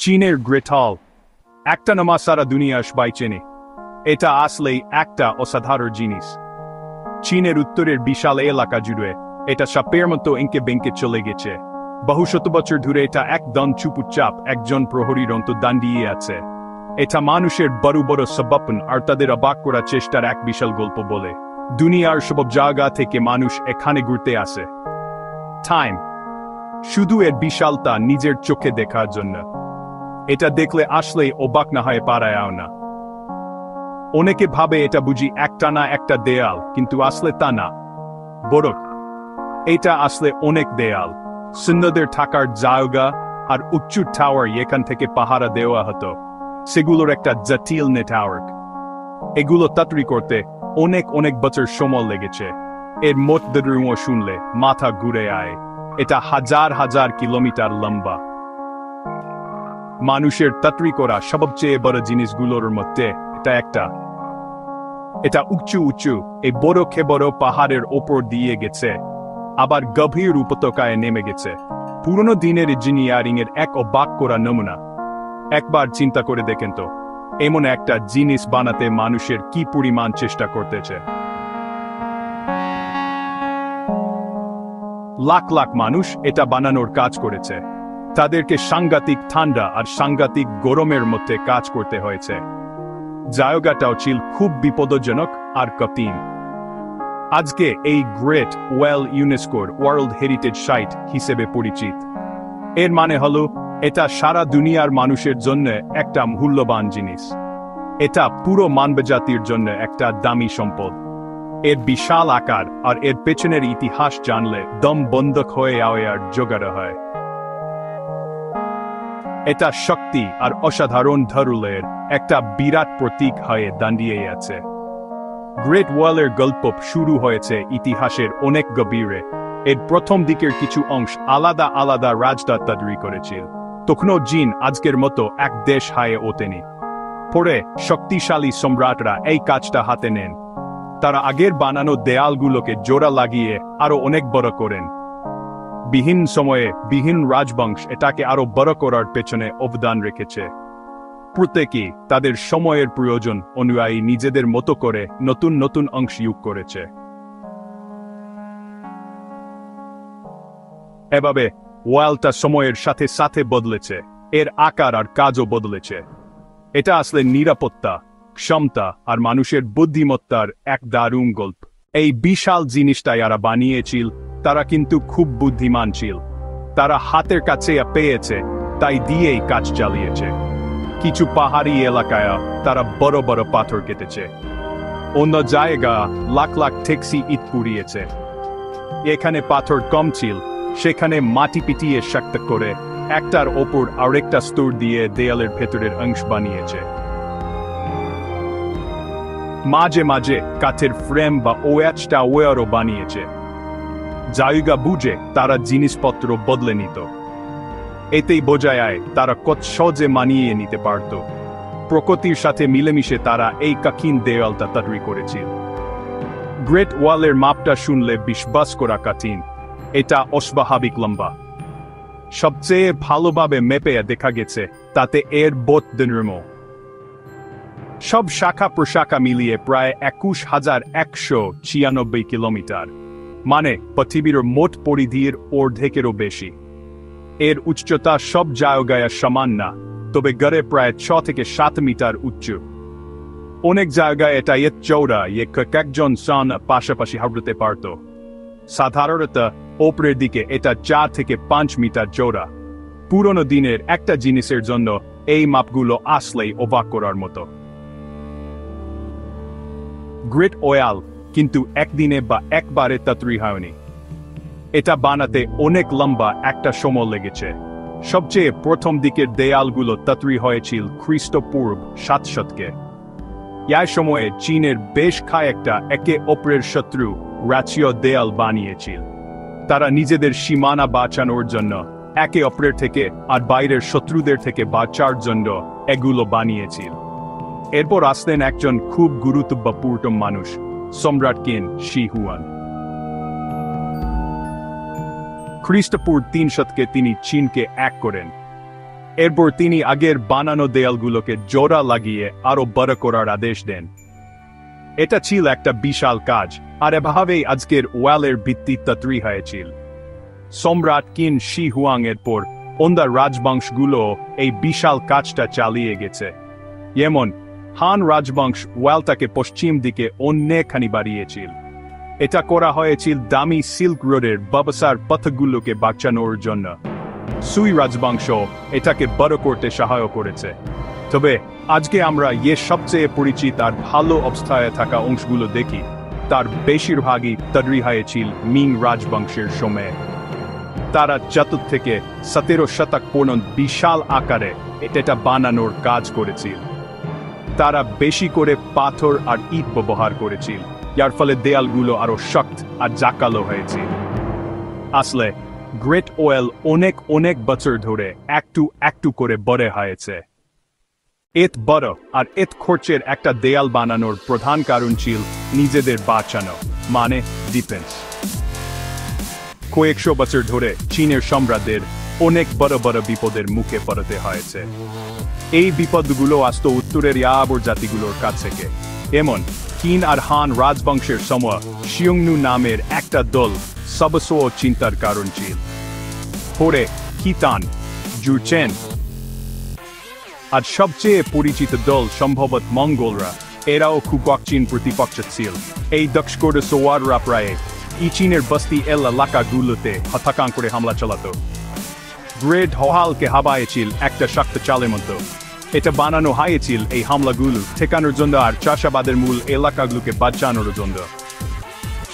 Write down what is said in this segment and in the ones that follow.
চীনের গ্রেট হল একটা নামা সারা দুনিয়া সবাই চেনে। এটা আসলেই একটা অসাধারণ জিনিস। চীনের উত্তরের বিশাল এলাকা জুড়ে এটা সাপের মতো এঁকে বেঁকে চলে গেছে। বহু শত বছর ধরে এটা একদম চুপচাপ একজন প্রহরীর অন্ত দাঁড়িয়ে আছে। এটা মানুষের বড় বড় স্বপ্ন আর তাদের অবাক করার চেষ্টার এক বিশাল গল্প বলে। দুনিয়ার সব জায়গা থেকে মানুষ এখানে ঘুরতে আসে। টাইম শুধু এর বিশালতা নিজের চোখে দেখার জন্য। এটা দেখলে আসলেই অবাক না হয়ে পারায় না। অনেকে ভাবে এটা বুঝি একটা না একটা দেয়াল, কিন্তু আসলে তা না। বরং এটা আসলে অনেক দেয়াল, সৈন্যদের থাকার জায়গা আর উঁচু টাওয়ার এখান থেকে পাহারা দেওয়া হতো। সেগুলোর একটা জটিল নেটওয়ার্ক। এগুলো তৈরি করতে অনেক অনেক বছর সময় লেগেছে। এর মোট দৈর্ঘ্য শুনলে মাথা ঘুরে আয়। এটা হাজার হাজার কিলোমিটার লম্বা। মানুষের তৈরি করা সবচেয়ে বড় জিনিসগুলোর মধ্যে এটা একটা। এটা উঁচু উঁচু এই বড় বড় পাহাড়ের ওপর দিয়ে গেছে, আবার গভীর উপত্যকায় নেমে গেছে। পুরনো দিনের ইঞ্জিনিয়ারিং এর এক অবাক করা নমুনা। একবার চিন্তা করে দেখেন তো, এমন একটা জিনিস বানাতে মানুষের কি পরিমাণ চেষ্টা করতেছে। লাখ লাখ মানুষ এটা বানানোর কাজ করেছে। তাদেরকে সাংঘাতিক ঠান্ডা আর সাংঘাতিক গরমের মধ্যে কাজ করতে হয়েছে। জায়গাটাও ছিল খুব বিপদজনক আর কঠিন। আজকে এই গ্রেট ওয়াল ইউনেস্কোর ওয়ার্ল্ড হেরিটেজ সাইট হিসেবে পরিচিত। এর মানে হলো এটা সারা দুনিয়ার মানুষের জন্য একটা মূল্যবান জিনিস। এটা পুরো মানবজাতির জন্য একটা দামি সম্পদ। এর বিশাল আকার আর এর পেছনের ইতিহাস জানলে দম বন্ধ হয়ে আর জোগাড় হয়। এটা শক্তি আর অসাধারণ ধরনের একটা বিরাট প্রতীক হয়ে দাঁড়িয়ে আছে। গ্রেট ওয়ালের গল্প শুরু হয়েছে ইতিহাসের অনেক গভীরে। এর প্রথম দিকের কিছু অংশ আলাদা আলাদা রাজদা তৈরি করেছিল। তখনও চীন আজকের মতো এক দেশ হয়ে ওঠেনি। পরে শক্তিশালী সম্রাটরা এই কাজটা হাতে নেন। তারা আগের বানানো দেয়ালগুলোকে জোড়া লাগিয়ে আরো অনেক বড় করেন। বিহীন সময়ে বিহীন রাজবংশ এটাকে আরো বড় করার পেছনে অবদান রেখেছে। প্রত্যেকেই তাদের সময়ের প্রয়োজন অনুযায়ী নিজেদের মতো করে নতুন নতুন অংশ যোগ করেছে। এভাবে ওয়ালটা সময়ের সাথে সাথে বদলেছে, এর আকার আর কাজও বদলেছে। এটা আসলে নিরাপত্তা, ক্ষমতা আর মানুষের বুদ্ধিমত্তার এক দারুণ গল্প। এই বিশাল জিনিসটা যারা বানিয়েছিল তারা কিন্তু খুব বুদ্ধিমান ছিল। তারা হাতের কাছে পেয়েছে, তাই দিয়েই কাজ চালিয়েছে। কিছু পাহাড়ি এলাকায় তারা বড় বড় পাথর কেটেছে। অন্য জায়গা লাখ লাখ ট্যাক্সি ইট পুড়িয়েছে। এখানে পাথর কম ছিল, সেখানে মাটি পিটিয়ে শক্ত করে একটার ওপর আরেকটা স্তর দিয়ে দেয়ালের ভেতরের অংশ বানিয়েছে। মাঝে মাঝে কাঠের ফ্রেম বা ওয়াচটা ওয়ারও বানিয়েছে। জায়গা বুঝে তারা জিনিসপত্র বদলে নিত। এতেই বোঝা যায় তারা কত সহজে মানিয়ে নিতে পারত। প্রকৃতির সাথে মিলেমিশে তারা এই কঠিন দেয়ালটা তৈরি করেছিল। গ্রেট ওয়ালের মাপটা শুনলে বিশ্বাস করা কঠিন। এটা অস্বাভাবিক লম্বা। সবচেয়ে ভালোভাবে মেপে দেখা গেছে তাতে এর দৈর্ঘ্য সব শাখা প্রশাখা মিলিয়ে প্রায় 21,196 কিলোমিটার, মানে পৃথিবীর মোট পরিধির অর্ধেকেরও বেশি। এর উচ্চতা সব জায়গায় সমান না, তবে গড়ে প্রায় 6 থেকে 7 মিটার উঁচু। অনেক জায়গায় এটা এত চওড়া একজন জন পাশাপাশি হাঁটতে পারত। সাধারণত ওপরের দিকে এটা 4 থেকে 5 মিটার চওড়া। পুরনো দিনের একটা জিনিসের জন্য এই মাপগুলো আসলেই অবাক করার মতো। গ্রেট ওয়াল কিন্তু একদিনে বা একবারে তৈরি হয়নি। এটা বানাতে অনেক লম্বা একটা সময় লেগেছে। সবচেয়ে প্রথম দিকের দেয়ালগুলো তৈরি হয়েছিল খ্রিস্টপূর্ব 7 শতকে। এই সময়ে চীনের বেশ কয়েকটা একে অপরের শত্রু রাষ্ট্রীয় দেয়াল বানিয়েছিল। তারা নিজেদের সীমানা বাঁচানোর জন্য একে অপরের থেকে আর বাইরের শত্রুদের থেকে বাঁচার জন্য এগুলো বানিয়েছিল। এরপর আসলেন একজন খুব গুরুত্বপূর্ণ মানুষ, সম্রাট কিন শি হুয়ান। খ্রিস্টপূর্ব 3 শতকে তিনি চীনকে এক করেন। এরপর তিনি আগের বানানো দেয়ালগুলোকে জোড়া লাগিয়ে আরো বড় করার আদেশ দেন। এটা ছিল একটা বিশাল কাজ, আর এভাবেই আজকের ওয়ালের ভিত্তি তৈরি হয়েছিল। সম্রাট কিন শি হুয়াং এর পর অন্য রাজবংশগুলো এই বিশাল কাজটা চালিয়ে গেছে। যেমন হান রাজবংশ ওয়ালটাকে পশ্চিম দিকে অনেকখানি বাড়িয়েছিল। এটা করা হয়েছিল দামি সিল্ক রোডের ব্যবসার পথগুলোকে বাঁচানোর জন্য। সুই রাজবংশ এটাকে বড় করতে সাহায্য করেছে। তবে আজকে আমরা সবচেয়ে পরিচিত আর ভালো অবস্থায় থাকা অংশগুলো দেখি, তার বেশিরভাগই তৈরি হয়েছিল মিং রাজবংশের সময়ে। তারা 4 থেকে 17 শতক পর্যন্ত বিশাল আকারে এটা বানানোর কাজ করেছিল। তারা বেশি করে পাথর আর ইট ব্যবহার করেছিল, যার ফলে দেয়ালগুলো আরো শক্ত আর জাকালো হয়েছিল। আসলে গ্রেট ওয়াল অনেক বছর ধরে একটু একটু করে বড় হয়েছে। এত বড় আর এত খরচের একটা দেয়াল বানানোর প্রধান কারণ ছিল নিজেদের বাঁচানো, মানে ডিফেন্স। কয়েকশো বছর ধরে চীনের সম্রাটদের অনেক বড় বড় বিপদের মুখে পড়তে হয়েছে। এই বিপদগুলো আসতো উত্তরের ইয়াবর জাতিগুলোর কাছ থেকে। এমন কিন আর হান রাজবংশের সময় শিয়ংনু নামের একটা দল সবচেয়ে চিন্তার কারণ ছিল। পরে খিতান, জুচেন আর সবচেয়ে পরিচিত দল সম্ভবত মঙ্গলরা, এরাও খুব চীন প্রতিপক্ষ ছিল। এই দক্ষিণ সোয়াররা প্রায় চীনের বস্তি এলাকাগুলোতে হত্যাকাণ্ড করে হামলা চালাতো। গ্রেট হহালকে হাবায়েছিল একটা শক্ত চালের মতো। এটা বানানো হয়েছিল এই হামলাগুলো ঠেকানোর জন্য আর চাষাবাদের মূল এলাকাগুলোকে বাঁচানোর জন্য।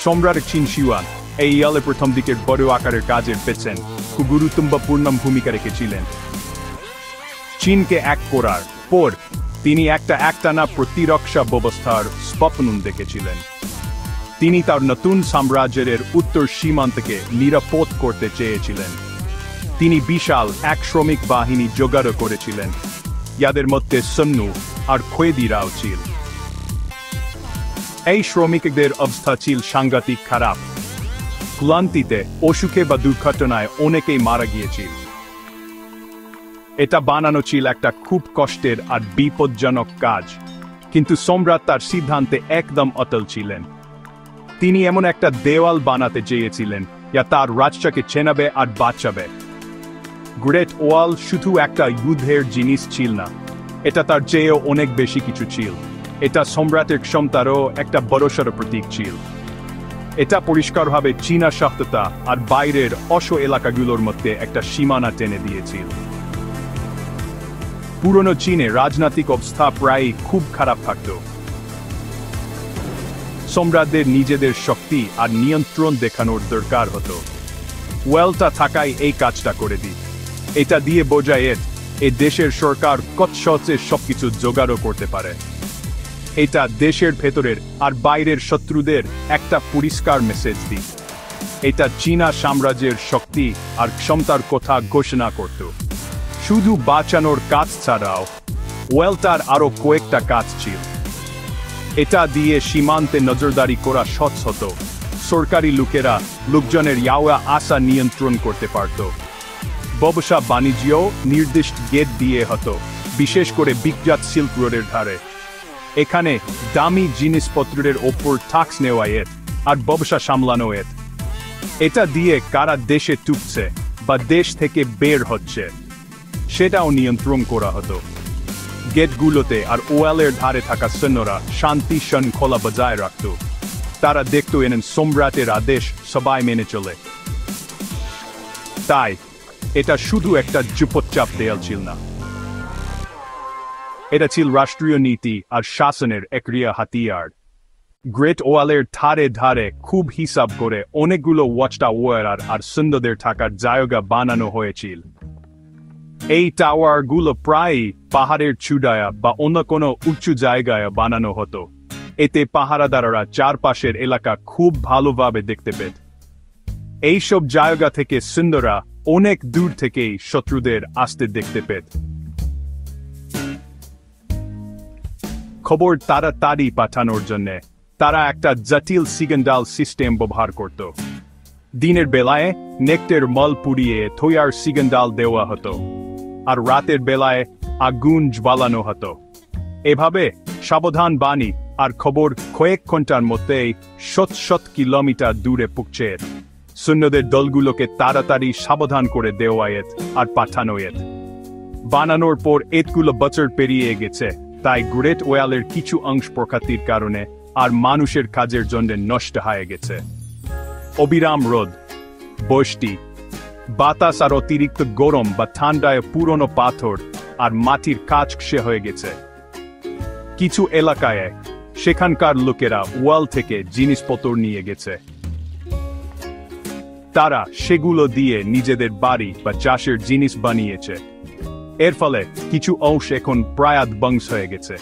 সম্রাট চীন শিওয়ান এই ইয়ালের প্রথম দিকের বড় আকারের কাজের পেছন খুব গুরুত্বপূর্ণ ভূমিকা রেখেছিলেন। চীনকে এক করার পর তিনি একটানা প্রতিরক্ষা ব্যবস্থার স্বপ্ন দেখেছিলেন। তিনি তার নতুন সাম্রাজ্যের উত্তর সীমান্তকে নিরাপদ করতে চেয়েছিলেন। তিনি বিশাল এক শ্রমিক বাহিনী জোগাড় করেছিলেন, যাদের মধ্যে সৈন্য আর খয়েদিরাও ছিল। এই শ্রমিকদের অবস্থা ছিল সাংঘাতিক খারাপ। ক্লান্তিতে, অসুখে বা দুর্ঘটনায় অনেকেই মারা গিয়েছিল। এটা বানানো ছিল একটা খুব কষ্টের আর বিপজ্জনক কাজ, কিন্তু সম্রাট তার সিদ্ধান্তে একদম অটল ছিলেন। তিনি এমন একটা দেওয়াল বানাতে চেয়েছিলেন যা তার রাজ্যকে চেনাবে আর বাঁচাবে। গ্রেট ওয়াল শুধু একটা যুদ্ধের জিনিস ছিল না, এটা তার চেয়েও অনেক বেশি কিছু ছিল। এটা সম্রাটের ক্ষমতারও একটা বড়সড় প্রতীক ছিল। এটা পরিষ্কারভাবে চীনা শক্ততা আর বাইরের অশ এলাকাগুলোর মধ্যে একটা সীমানা টেনে দিয়েছিল। পুরনো চীনে রাজনৈতিক অবস্থা প্রায় খুব খারাপ থাকত। সম্রাটদের নিজেদের শক্তি আর নিয়ন্ত্রণ দেখানোর দরকার হতো। ওয়ালটা থাকায় এই কাজটা করে দিই। এটা দিয়ে বোঝায় এই দেশের সরকার কত সহজে সবকিছু জোগাড়ও করতে পারে। এটা দেশের ভেতরের আর বাইরের শত্রুদের একটা পরিষ্কার মেসেজ দিই। এটা চীনা সাম্রাজ্যের শক্তি আর ক্ষমতার কথা ঘোষণা করত। শুধু বাঁচানোর কাজ ছাড়াও ওয়ালটার আরো কয়েকটা কাজ ছিল। এটা দিয়ে সীমান্তে নজরদারি করা সহজ হতো। সরকারি লোকজনের যাওয়া আসা নিয়ন্ত্রণ করতে পারত। ব্যবসা বাণিজ্যও নির্দিষ্ট গেট দিয়ে হতো, বিশেষ করে বিখ্যাত সিল্ক রোডের ধারে। এখানে দামি জিনিসপত্রের ওপর ট্যাক্স নেওয়া আর ব্যবসা সামলানো। এটা দিয়ে কারা দেশে ঢুকছে বা দেশ থেকে বের হচ্ছে সেটাও নিয়ন্ত্রণ করা হতো। গেটগুলোতে আর ওয়ালের ধারে থাকা সৈন্যরা শান্তি শৃঙ্খলা বজায় রাখত। তারা দেখত সম্রাটের আদেশ সবাই মেনে চলে। তাই এটা শুধু একটা চুপচাপ দেয়াল ছিল না, এটা ছিল রাষ্ট্রীয় নীতি আর শাসনের এক হাতিয়ার। গ্রেট ওয়ালের ধারে ধারে খুব হিসাব করে অনেকগুলো ওয়াচ টাওয়ার আর সৈন্যদের থাকার জায়গা বানানো হয়েছিল। এই টাওয়ারগুলো প্রায় পাহাড়ের চূড়ায় বা অন্য কোনো উঁচু জায়গায় বানানো হতো। এতে পাহারাদাররা চারপাশের এলাকা খুব ভালোভাবে দেখতে পেত। এইসব জায়গা থেকে সৈন্যরা অনেক দূর থেকেই শত্রুদের আসতে দেখতে পেত। খবর তাড়াতাড়ি পাঠানোর জন্য তারা একটা জটিল সিগন্যাল সিস্টেম ব্যবহার করত। দিনের বেলায় নেকটের মল পুড়িয়ে থয়ার সিগন্যাল দেওয়া হতো। আর রাতের বেলায় আগুন জ্বালানো হতো। এভাবে সাবধান বাণী আর খবর কয়েক ঘন্টার মধ্যেই শত শত কিলোমিটার দূরে পৌঁছে। সৈন্যদের দলগুলোকে তাড়াতাড়ি সাবধান করে দেওয়ায়েত আর পাঠানোয়েত। বানানোর পর এতগুলো বছর পেরিয়ে গেছে, তাই গ্রেট ওয়ালের কিছু অংশ প্রকৃতির কারণে আর মানুষের কাজের জন্য নষ্ট হয়ে গেছে। অবিরাম রোদ, বৃষ্টি, বাতাস আর অতিরিক্ত গরম বা ঠান্ডায় পুরনো পাথর আর মাটির কাজ ক্ষয়ে হয়ে গেছে। কিছু এলাকায় সেখানকার লোকেরা ওয়াল থেকে জিনিসপত্র নিয়ে গেছে। তারা সেগুলো দিয়ে নিজেদের বাড়ি বা চাষের জিনিস বানিয়েছে। এর ফলে কিছু অংশ এখন প্রায় ধ্বংস হয়ে গেছে,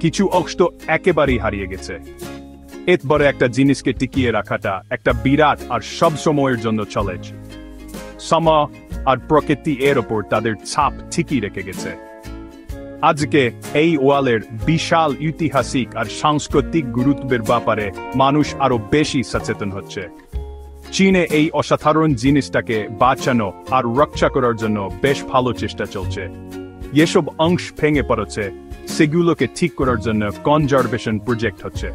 কিছু অংশ তো একেবারেই হারিয়ে গেছে। এত বড় একটা জিনিসকে টিকিয়ে রাখাটা একটা বিরাট আর সব সময়ের জন্য চ্যালেঞ্জ। সময় আর প্রকৃতি এর ওপর তাদের ছাপ ঠিকই রেখে গেছে। আজকে এই ওয়ালের বিশাল ঐতিহাসিক আর সাংস্কৃতিক গুরুত্বের ব্যাপারে মানুষ আরো বেশি সচেতন হচ্ছে। চীনে এই অসাধারণ জিনিসটাকে বাঁচানো আর রক্ষা করার জন্য বেশ ভালো চেষ্টা চলছে। যেসব অংশ ভেঙে পড়েছে সেগুলোকে ঠিক করার জন্য কনজারভেশন প্রজেক্ট হচ্ছে।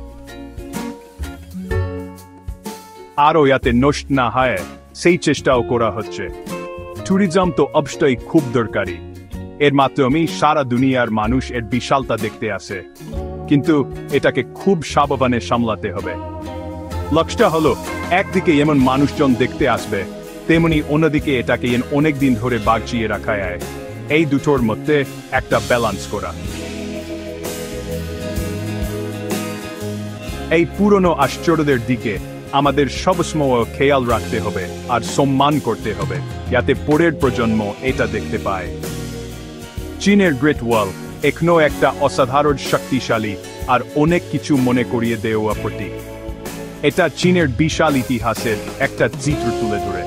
আরও যাতে নষ্ট না হয় সেই চেষ্টাও করা হচ্ছে। ট্যুরিজম তো অবশ্যই খুব দরকারি, এর মাধ্যমে সারা দুনিয়ার মানুষ এর বিশালতা দেখতে আসে, কিন্তু এটাকে খুব সাবধানে সামলাতে হবে। লক্ষ্যটা হলো একদিকে এমন মানুষজন দেখতে আসবে, তেমনি অন্যদিকে এটাকে অনেক দিন ধরে বাঁচিয়ে রাখা যায়। এই দুটোর মধ্যে একটা ব্যালেন্স করা। এই পুরনো আশ্চর্যদের দিকে আমাদের সবসময় খেয়াল রাখতে হবে আর সম্মান করতে হবে, যাতে পরের প্রজন্ম এটা দেখতে পায়। চীনের গ্রেট ওয়াল এখনো একটা অসাধারণ শক্তিশালী আর অনেক কিছু মনে করিয়ে দেওয়া প্রতীক। এটা চীনের বিশাল ইতিহাসের একটা চিত্র তুলে ধরে।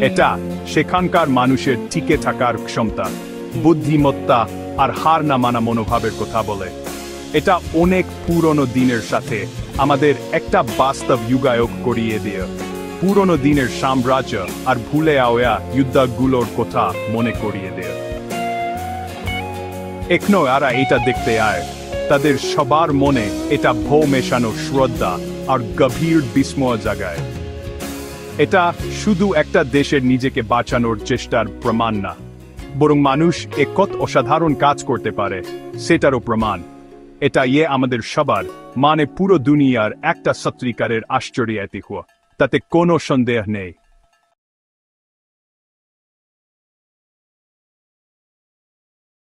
এটা সেখানকার মানুষের টিকে থাকার ক্ষমতা, বুদ্ধিমত্তা আর হার না মানা মনোভাবের কথা বলে। এটা অনেক পুরনো দিনের সাথে আমাদের একটা বাস্তব যুগায়ক করিয়ে দিয়ে পুরনো দিনের সাম্রাজ্য আর ভুলে যাওয়া যুদ্ধগুলোর কথা মনে করিয়ে দেয়। এখনো যারা এটা দেখতে আয় তাদের সবার মনে এটা ভৌ মেশানো শ্রদ্ধা আর গভীর বিস্ময় জাগায়। এটা শুধু একটা দেশের নিজেকে বাঁচানোর চেষ্টার প্রমাণ না, বরং মানুষ কত অসাধারণ কাজ করতে পারে সেটারও প্রমাণ। এটা আমাদের সবার মানে পুরো দুনিয়ার একটা সত্যিকারের আশ্চর্য ইতিহাস, তাতে কোনো সন্দেহ নেই।